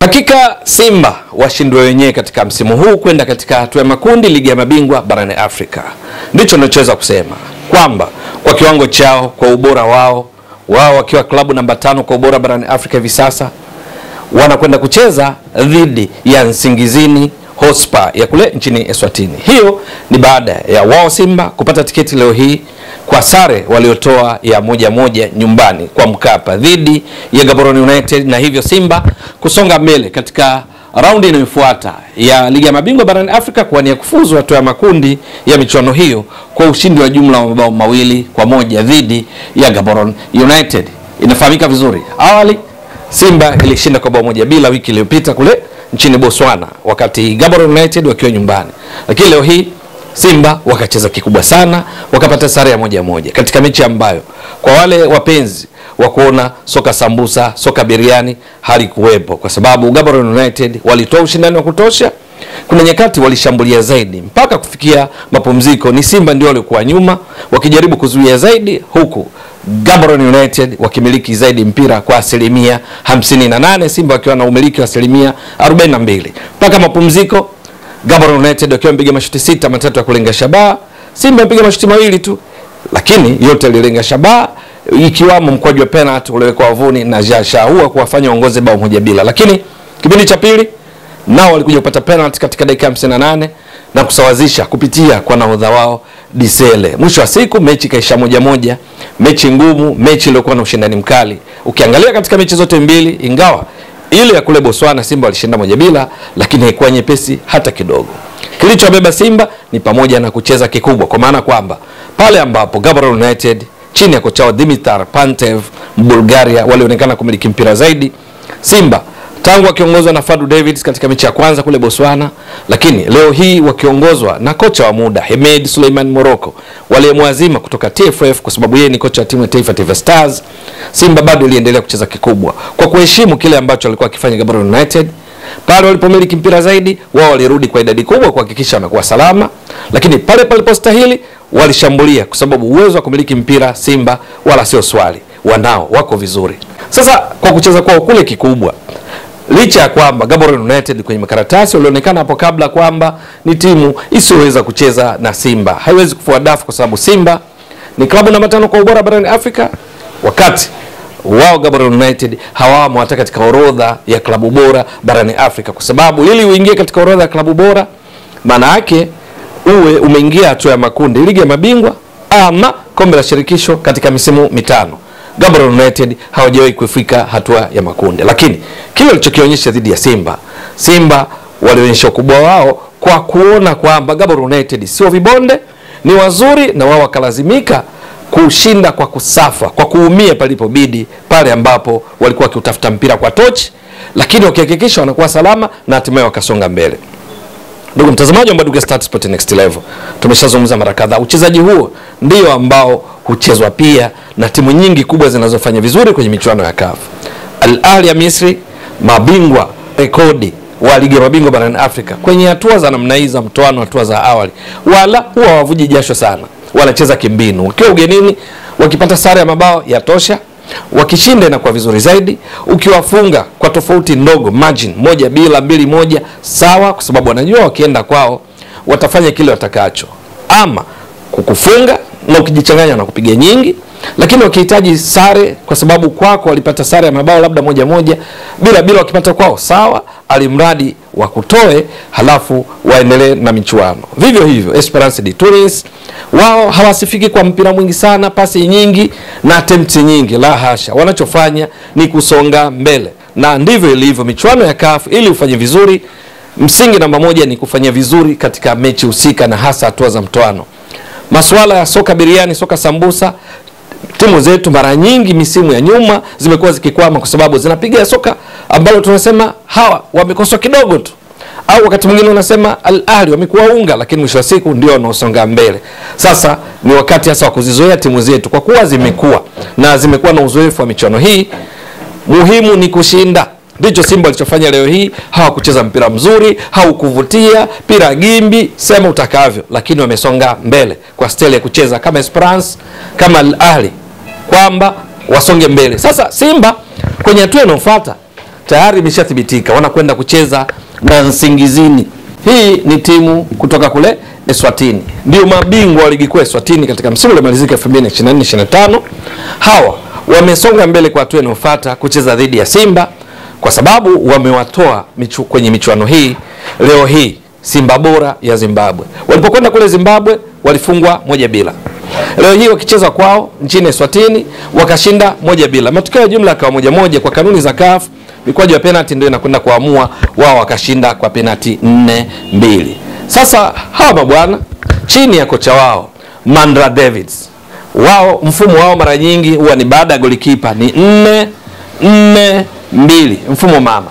Hakika Simba washindwe wenyewe katika msimu huu kwenda katika hatua ya makundi ligi ya mabingwa barani Afrika. Ndicho ninachoweza kusema kwamba kwa kiwango chao, kwa ubora wao wakiwa klabu namba 5 kwa ubora barani Afrika hivi sasa, wanakwenda kucheza dhidi ya Nsingizini Hotspur ya kule nchini Eswatini. Hiyo ni baada ya wao Simba kupata tiketi leo hii kwa sare waliotoa ya 1-1 nyumbani kwa Mkapa dhidi ya Gaborone United, na hivyo Simba kusonga mbele katika raundi inayofuata ya ligi ya mabingwa barani Afrika kuwania kufuzu hatua ya makundi ya michuano hiyo kwa ushindi wa jumla wa mabao 2-1 dhidi ya Gaborone United. Inafahamika vizuri, awali Simba ilishinda kwa bao 1-0 wiki iliyopita kule nchini Botswana wakati Gaborone United wakiwa nyumbani. Lakini leo hii Simba wakacheza kikubwa sana, wakapata sare ya 1-1 katika mechi ambayo kwa wale wapenzi wa kuona soka sambusa, soka biriani halikuwepo, kwa sababu Gaborone United walitoa ushindani wa kutosha. Kuna nyakati walishambulia zaidi mpaka kufikia mapumziko, ni Simba ndio walikuwa nyuma wakijaribu kuzuia zaidi, huku Gaborone United wakimiliki zaidi mpira kwa 58%, Simba wakiwa na umiliki wa 42%. Mpaka mapumziko Gaborone United wakiwa mpiga mashuti 6, matatu ya kulenga shabaha, Simba mpiga mashuti 2 tu, lakini yote alilenga shabaha, ikiwamo mkwaju wa penalty uliowekwa wavuni na Jashahua kuwafanya waongoze bao 1-0. Lakini kipindi cha pili nao walikuja kupata penalty katika dakika 58 na kusawazisha kupitia kwa nahodha wao Disele. Mwisho wa siku mechi kaisha 1-1, mechi ngumu, mechi iliyokuwa na ushindani mkali. Ukiangalia katika mechi zote mbili, ingawa ile ya kule Botswana Simba walishinda 1-0, lakini haikuwa nyepesi hata kidogo. Kilichobeba Simba ni pamoja na kucheza kikubwa, kwa maana kwamba pale ambapo Gaborone United chini ya kocha Dimitar Pantev Bulgaria walionekana kumiliki mpira zaidi, Simba tangu wakiongozwa na Fadu Davids katika mechi ya kwanza kule Botswana, lakini leo hii wakiongozwa na kocha wa muda Hemed Suleiman Morocco waliyemwazima kutoka TFF kwa sababu yeye ni kocha wa timu ya taifa Taifa Stars, Simba bado iliendelea kucheza kikubwa kwa kuheshimu kile ambacho alikuwa akifanya Gaborone United. Pale walipomiliki mpira zaidi, wao walirudi kwa idadi kubwa kuhakikisha wanakuwa salama, lakini pale palipostahili walishambulia, kwa sababu uwezo wa kumiliki mpira Simba wala sio swali, wanao, wako vizuri. Sasa kwa kucheza kwao kule kikubwa, licha ya kwamba Gaborone United kwenye makaratasi walionekana hapo kabla kwamba ni timu isiyoweza kucheza na Simba, haiwezi kufua dafu kwa sababu Simba ni klabu namba 5 kwa ubora barani Afrika, wakati wao Gaborone United hawamo hata katika orodha ya klabu bora barani Afrika, kwa sababu ili uingie katika orodha ya klabu bora maana yake uwe umeingia hatua ya makundi ligi ya mabingwa ama kombe la shirikisho katika misimu 5. Gaborone United hawajawahi kufika hatua ya makundi, lakini kile walichokionyesha dhidi ya Simba walionyesha ukubwa wao kwa kuona kwamba Gaborone United sio vibonde, ni wazuri, na wao wakalazimika kushinda kwa kusafa, kwa kuumia palipobidi, pale ambapo walikuwa wakiutafuta mpira kwa tochi, lakini wakihakikisha wanakuwa salama na hatimaye wakasonga mbele. Ndugu mtazamaji wa Mbwaduke Stats Sport Next Level, tumeshazungumza mara kadhaa, uchezaji huo ndio ambao huchezwa pia na timu nyingi kubwa zinazofanya vizuri kwenye michuano ya CAF. Al Ahly ya Misri, mabingwa rekodi wa ligi ya mabingwa barani Afrika, kwenye hatua za namna hii za mtoano, hatua za awali, wala huwa hawavuji jasho sana, wanacheza kimbinu. Ukiwa ugenini wakipata sare ya mabao ya tosha, wakishinda na kwa vizuri zaidi, ukiwafunga kwa tofauti ndogo, margin 1-0, 2-1, sawa, kwa sababu wanajua wakienda kwao watafanya kile watakacho, ama kukufunga na ukijichanganya na kupiga nyingi, lakini wakihitaji sare kwa sababu kwako walipata sare ya mabao labda 1-1, bila wakipata kwao sawa, alimradi wakutoe halafu waendelee na michuano. Vivyo hivyo Esperance de Tunis, wao hawasifiki kwa mpira mwingi sana, pasi nyingi na attempts nyingi, la hasha, wanachofanya ni kusonga mbele, na ndivyo ilivyo michuano ya CAF. Ili ufanye vizuri, msingi namba 1 ni kufanya vizuri katika mechi husika, na hasa hatua za mtoano. Masuala ya soka biriani, soka sambusa, timu zetu mara nyingi misimu ya nyuma zimekuwa zikikwama kwa sababu zinapiga soka ambalo tunasema hawa wamekoswa kidogo tu, au wakati mwingine unasema Al Ahly wamekuwa unga, lakini mwisho wa siku ndio wanaosonga mbele. Sasa ni wakati hasa wa kuzizoea timu zetu, kwa kuwa zimekuwa na uzoefu wa michuano hii. Muhimu ni kushinda. Ndicho Simba walichofanya leo hii. Hawakucheza mpira mzuri, haukuvutia, pira gimbi, sema utakavyo, lakini wamesonga mbele kwa style ya kucheza kama Esperance, kama Al Ahly, kwamba wasonge mbele. Sasa Simba kwenye hatua inayofuata tayari imeshathibitika wanakwenda kucheza na Nsingizini. Hii ni timu kutoka kule Eswatini, ndio mabingwa wa ligi kuu Eswatini katika msimu uliomalizika 2024-2025. Hawa wamesonga mbele kwa hatua inayofuata kucheza dhidi ya Simba, kwa sababu wamewatoa kwenye michuano hii leo hii Simba Bora ya Zimbabwe. Walipokwenda kule Zimbabwe walifungwa 1-0. Leo hii wakicheza kwao nchini Eswatini wakashinda 1-0. Matokeo ya jumla yakawa 1-1. Kwa kanuni za CAF mikwaju ya penalty ndio inakwenda kuamua, wao wakashinda kwa penalty 4-2. Sasa hawa mabwana chini ya kocha wao Mandla Davids, wao mfumo wao mara nyingi huwa ni baada ya golikipa ni 4-4-2, mfumo mama.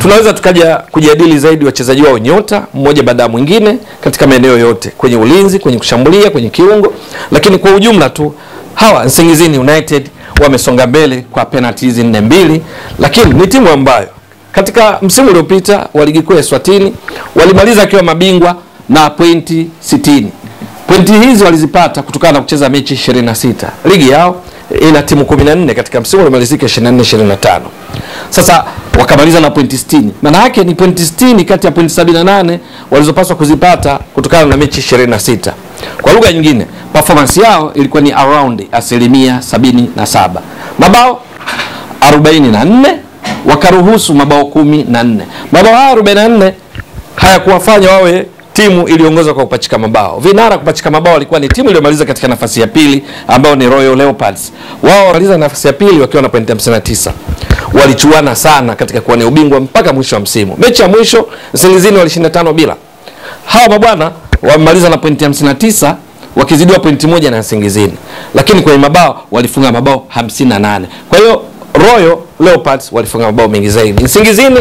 Tunaweza tukaja kujadili zaidi wachezaji wao nyota mmoja baada ya mwingine katika maeneo yote, kwenye ulinzi, kwenye kushambulia, kwenye kiungo, lakini kwa ujumla tu hawa Nsingizini United wamesonga mbele kwa penalty hizi 4-2, lakini ni timu ambayo katika msimu uliopita wa ligi kuu ya Eswatini walimaliza akiwa mabingwa na pointi 60. Pointi hizi walizipata kutokana na kucheza mechi 26. Ligi yao ina timu 14 katika msimu uliomalizika 24-25. Sasa wakamaliza na pointi 60. Maana yake ni pointi 60 kati ya pointi 78 walizopaswa kuzipata kutokana na mechi 26. Kwa lugha nyingine, performance yao ilikuwa ni around 77%. Mabao 44, wakaruhusu mabao 14. Mabao haya 44 hayakuwafanya wawe timu iliongozwa kwa kupachika mabao. Vinara kupachika mabao walikuwa ni timu iliyomaliza katika nafasi ya pili ambao ni Royal Leopards. Wao walimaliza nafasi ya pili wakiwa na pointi 59. Walichuana sana katika kuwania ubingwa mpaka mwisho wa msimu. Mechi ya mwisho Nsingizini walishinda 5-0. Hawa mabwana wamemaliza na pointi 59 wakizidiwa pointi 1 na Nsingizini. Lakini kwenye mabao walifunga mabao 58. Kwa hiyo Royal Leopards walifunga mabao mengi zaidi. Nsingizini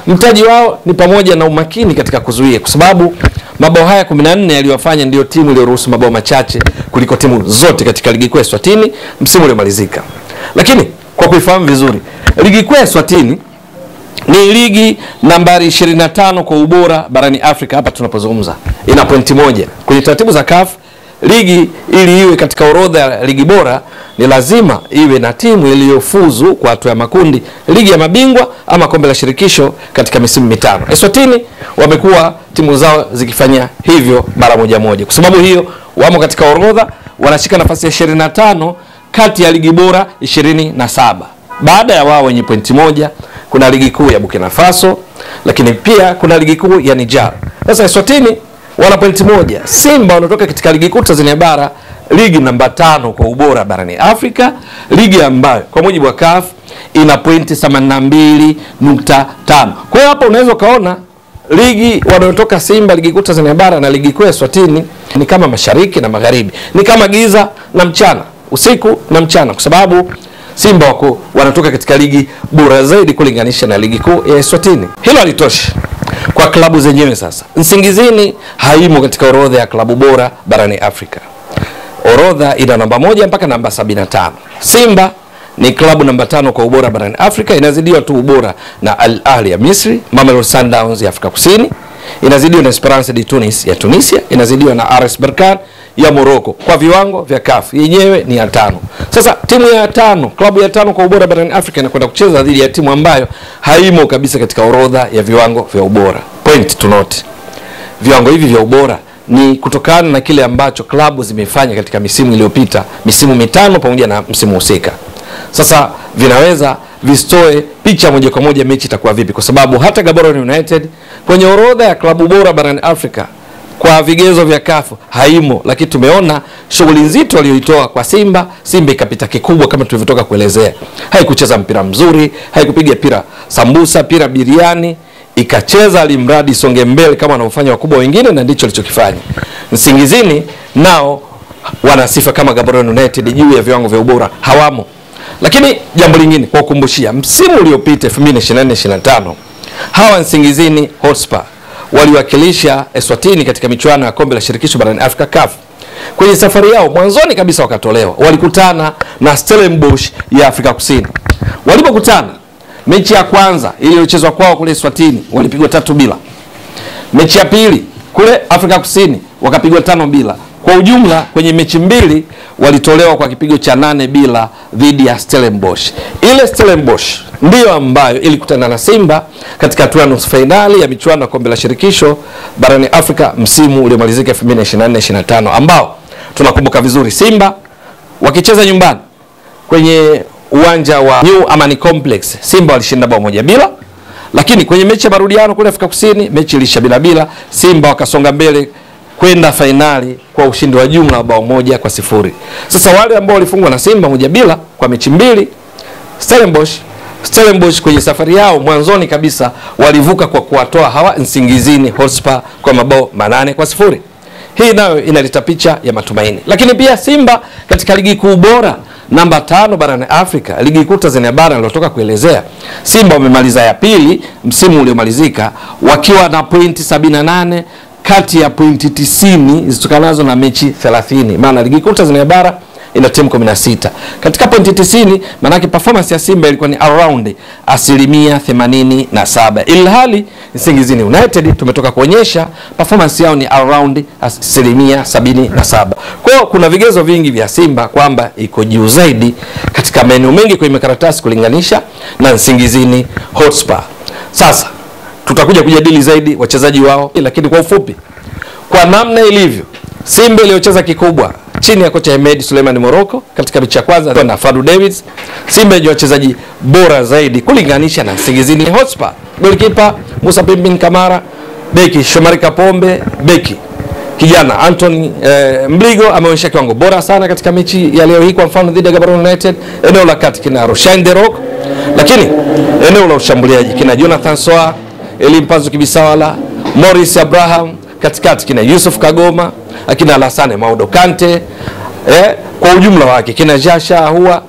mtaji wao ni pamoja na umakini katika kuzuia, kwa sababu mabao haya 14 yaliwafanya ndio timu iliyoruhusu mabao machache kuliko timu zote katika ligi kuu ya Eswatini msimu uliomalizika. Lakini kwa kuifahamu vizuri, ligi kuu ya Eswatini ni ligi nambari 25 kwa ubora barani Afrika hapa tunapozungumza. Ina pointi 1. Kwenye taratibu za CAF, ligi ili iwe katika orodha ya ligi bora ni lazima iwe na timu iliyofuzu kwa hatua ya makundi ligi ya mabingwa ama kombe la shirikisho katika misimu mitano. Eswatini wamekuwa timu zao zikifanya hivyo mara moja. Kwa sababu hiyo wamo katika orodha, wanashika nafasi ya 25 kati ya ligi bora 27. Baada ya wao wenye pointi 1 kuna ligi kuu ya Burkina Faso, lakini pia kuna ligi kuu ya Niger. Sasa Eswatini wana pointi 1. Simba wanatoka katika ligi kuu Tanzania bara, ligi namba 5 kwa ubora barani Afrika, ligi ambayo kwa mujibu wa CAF ina pointi 82.5. Kwa hiyo hapo unaweza kaona ligi wanayotoka Simba ligi kuu Tanzania bara na ligi kuu ya Eswatini ni kama mashariki na magharibi, ni kama giza na mchana, usiku na mchana, kwa sababu Simba wako wanatoka katika ligi bora zaidi kulinganisha na ligi kuu ya Eswatini. Hilo halitoshi kwa klabu zenyewe. Sasa Nsingizini haimo katika orodha ya klabu bora barani Afrika. Orodha ina namba 1 mpaka namba 75. Simba ni klabu namba 5 kwa ubora barani Afrika, inazidiwa tu ubora na Al Ahly ya Misri, Mamelodi Sundowns ya Afrika Kusini, inazidiwa na Esperance de Tunis ya Tunisia, inazidiwa na RS Berkane ya Morocco. Kwa viwango vya CAF yenyewe ni ya 5. Sasa timu ya 5, klabu ya 5 kwa ubora barani Afrika inakwenda kucheza dhidi ya timu ambayo haimo kabisa katika orodha ya viwango vya ubora. Point to note. Viwango hivi vya ubora ni kutokana na kile ambacho klabu zimefanya katika misimu iliyopita, misimu mitano pamoja na msimu husika. Sasa vinaweza vistoe picha moja kwa moja mechi itakuwa vipi, kwa sababu hata Gaborone United kwenye orodha ya klabu bora barani Afrika kwa vigezo vya CAF haimo, lakini tumeona shughuli nzito aliyoitoa kwa Simba. Simba ikapita kikubwa kama tulivyotoka kuelezea. Haikucheza mpira mzuri, haikupiga pira sambusa, pira biriani, ikacheza alimradi songe mbele kama wanaofanya wakubwa wengine, na ndicho alichokifanya. Nsingizini nao wana sifa kama Gaborone United, juu ya viwango vya ubora hawamo. Lakini jambo lingine kwa kukumbushia, msimu uliopita 2024-2025 hawa Nsingizini Hotspur waliwakilisha Eswatini katika michuano ya kombe la shirikisho barani Afrika CAF. Kwenye safari yao mwanzoni kabisa wakatolewa, walikutana na Stellenbosch ya Afrika Kusini. Walipokutana mechi ya kwanza iliyochezwa kwao kule Eswatini walipigwa 3-0. Mechi ya pili kule Afrika Kusini wakapigwa 5-0. Kwa ujumla kwenye mechi mbili walitolewa kwa kipigo cha 8-0 dhidi ya Stellenbosch. Ile Stellenbosch ndiyo ambayo ilikutana na Simba katika hatua ya nusu finali ya michuano ya kombe la shirikisho barani Afrika msimu uliomalizika 2024-25, ambao tunakumbuka vizuri Simba wakicheza nyumbani kwenye uwanja wa New Amani Complex, Simba walishinda 1-0. Lakini kwenye mechi ya marudiano kule Afrika Kusini, mechi ilisha 0-0, Simba wakasonga mbele kwenda finali kwa ushindi wa jumla wa 1-0. Sasa wale ambao walifungwa na Simba 1-0 kwa mechi mbili, Stellenbosch kwenye safari yao mwanzoni kabisa walivuka kwa kuwatoa hawa Nsingizini Hotspur kwa 8-0. Hii nayo inaleta picha ya matumaini. Lakini pia Simba katika ligi kuu bora namba 5 barani Afrika, ligi kuu Tanzania bara nilotoka kuelezea, Simba wamemaliza ya pili msimu uliomalizika wakiwa na pointi 78 kati ya pointi 90 zitokanazo na mechi 30. Maana ligi kuu Tanzania bara ina timu 16. Katika pointi 90 maana performance ya Simba ilikuwa ni around 87%. Ilhali Nsingizini United tumetoka kuonyesha performance yao ni around 77%. Kwa hiyo kuna vigezo vingi vya Simba kwamba iko juu zaidi katika maeneo mengi kwenye makaratasi kulinganisha na Nsingizini Hotspur. Sasa tutakuja kujadili zaidi wachezaji wao, lakini kwa ufupi, kwa namna ilivyo Simba iliyocheza kikubwa chini ya kocha Ahmed Suleiman Morocco katika mechi ya kwanza na Fadu Davids, Simba ndio wachezaji bora zaidi kulinganisha na Nsingizini Hotspur. Goalkeeper Musa Pimpin Kamara, beki Shomari Kapombe, beki kijana Anthony Mbligo ameonyesha kiwango bora sana katika mechi ya leo hii, kwa mfano dhidi ya Gaborone United. Eneo la kati kina Roshan Derok, lakini eneo la ushambuliaji kina Jonathan Soa, Elimpanzo Kibisawala, Morris Abraham, katikati kina Yusuf Kagoma, akina Alassane Maudo Kante, kwa ujumla wake kina Jasha Ahua,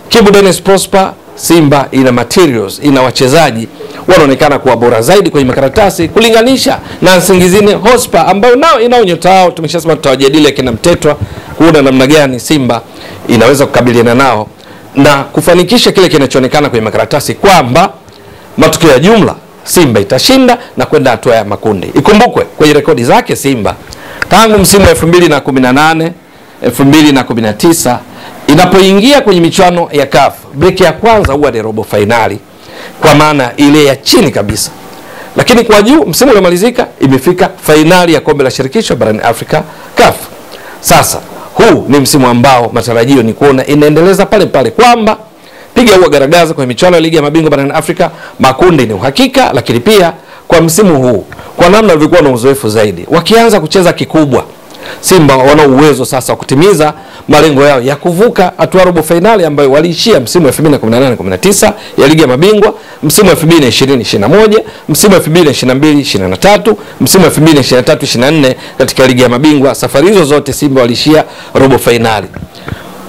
Kibu Dennis Prosper. Simba ina materials, ina wachezaji wanaonekana kuwa bora zaidi kwenye makaratasi kulinganisha na Nsingizini Hotspur ambao nao ina nyota wao. Tumeshasema tutawajadili kina Mtetwa kuona namna gani Simba inaweza kukabiliana nao na kufanikisha kile kinachoonekana kwenye makaratasi kwamba matokeo ya jumla Simba itashinda na kwenda hatua ya makundi. Ikumbukwe kwenye rekodi zake Simba tangu msimu wa 2018 2019 inapoingia kwenye michuano ya CAF, break ya kwanza huwa ni robo finali, kwa maana ile ya chini kabisa. Lakini kwa juu msimu uliomalizika imefika finali ya kombe la shirikisho barani Afrika CAF. Sasa huu ni msimu ambao matarajio ni kuona inaendeleza pale pale kwamba piga huwa garagaza kwenye michuano ya ligi ya mabingwa barani Afrika, makundi ni uhakika. Lakini pia kwa msimu huu kwa namna walikuwa na uzoefu zaidi, wakianza kucheza kikubwa, Simba wana uwezo sasa wa kutimiza malengo yao ya kuvuka hatua robo finali ambayo waliishia msimu wa 2018-19 ya ligi ya mabingwa, msimu wa 2020-21, msimu wa 2022-23, msimu wa 2023-24 katika ligi ya mabingwa. Safari hizo zote Simba waliishia robo finali.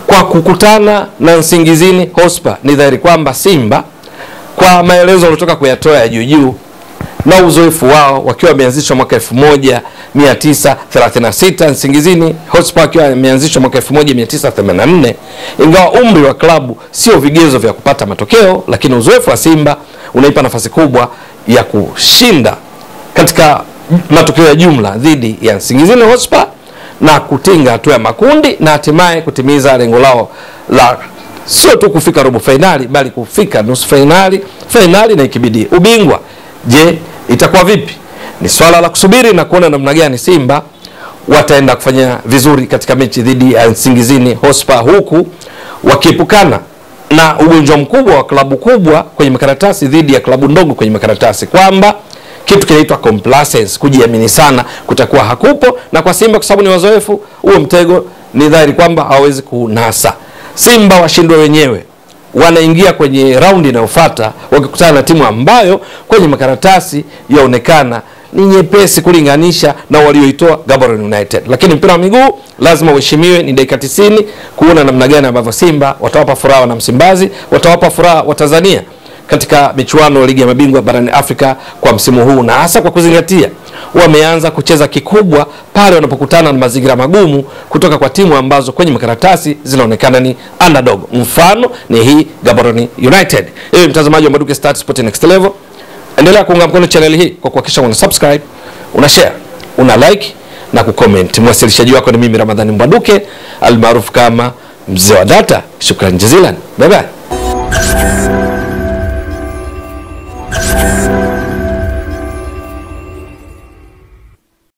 Kwa kukutana na Nsingizini Hotspur, ni dhahiri kwamba Simba kwa maelezo waliotoka kuyatoa ya juu na uzoefu wao wakiwa wameanzishwa mwaka 1936, Nsingizini Hotspur wakiwa wameanzishwa mwaka 1984, ingawa umri wa klabu sio vigezo vya kupata matokeo, lakini uzoefu wa Simba unaipa nafasi kubwa ya kushinda katika matokeo ya jumla dhidi ya Nsingizini Hotspur na kutinga hatua ya makundi na hatimaye kutimiza lengo lao la sio tu kufika robo finali bali kufika nusu finali na ikibidi ubingwa. Je, itakuwa vipi? Ni swala la kusubiri na kuona namna gani Simba wataenda kufanya vizuri katika mechi dhidi ya Nsingizini Hotspur, huku wakiepukana na ugonjwa mkubwa wa klabu kubwa kwenye makaratasi dhidi ya klabu ndogo kwenye makaratasi, kwamba kitu kinaitwa complacence, kujiamini sana, kutakuwa hakupo. Na kwa Simba kwa sababu ni wazoefu, huo mtego ni dhahiri kwamba hawezi kunasa. Simba washindwe wenyewe, wanaingia kwenye raundi inayofuata wakikutana na timu ambayo kwenye makaratasi yaonekana ni nyepesi kulinganisha na walioitoa Gaborone United. Lakini mpira wa miguu lazima uheshimiwe, ni dakika 90 kuona namna gani ambavyo Simba watawapa furaha na Msimbazi, watawapa furaha wa Tanzania katika michuano ya ligi ya mabingwa barani Afrika kwa msimu huu, na hasa kwa kuzingatia wameanza kucheza kikubwa pale wanapokutana na mazingira magumu kutoka kwa timu ambazo kwenye makaratasi zinaonekana ni underdog. Mfano ni hii Gaborone United. Ewe mtazamaji wa Mbwaduke Stats Sport Next Level, endelea kuunga mkono channel hii kwa kuhakikisha una subscribe, una share, una like na kucomment. Mwasilishaji wako ni mimi Ramadhani Mbwaduke almaarufu kama Mzee wa Data. Shukrani jazilan. Bye bye.